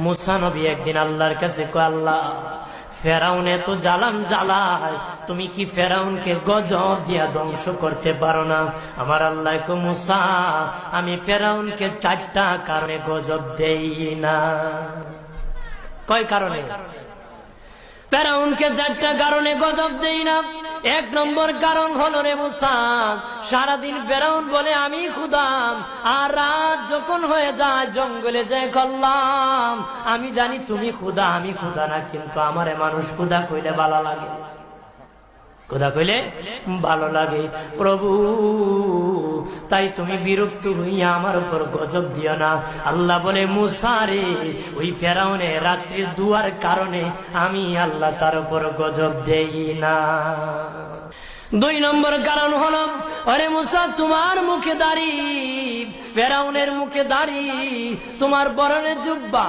মুসা নবী একদিন আল্লাহর কাছে কয়, আল্লাহ ফেরাউনে তো জালাম জ্বালায়, তুমি কি ফেরাউনকে গজব দিয়া ধ্বংস করতে পারো না? আমার আল্লাহ কয়, মুসা আমি ফেরাউনকে 4টা কারণে গজব দেই না। কয় কারণে? ফেরাউনকে 4টা কারণে গজব দেই না। 1 নম্বর কারণ হলো, রে মুসা, সারাদিন ফেরাউন বলে আমি খোদা, আর রাত যখন হয়ে যায় জঙ্গলে যায় করলাম আমি জানি তুমি খোদা, আমি খোদা না, কিন্তু আমারে মানুষ খোদা কইলে ভালো লাগে, খোদা কইলে ভালো লাগে। প্রভু, তাই তুমি বিরক্ত হইয়া আমার উপর গজব দিও না। আল্লাহ বলে, মুসা রে, ওই ফেরাউনে রাত্রির দুয়ার কারণে আমি আল্লাহ তার উপর গজব দেই না। 2 নম্বর কারণ হলো, আরে মুসা, তোমার মুখে দাড়ি, ফেরাউনের মুখে দাড়ি, তোমার পরনে জুব্বা,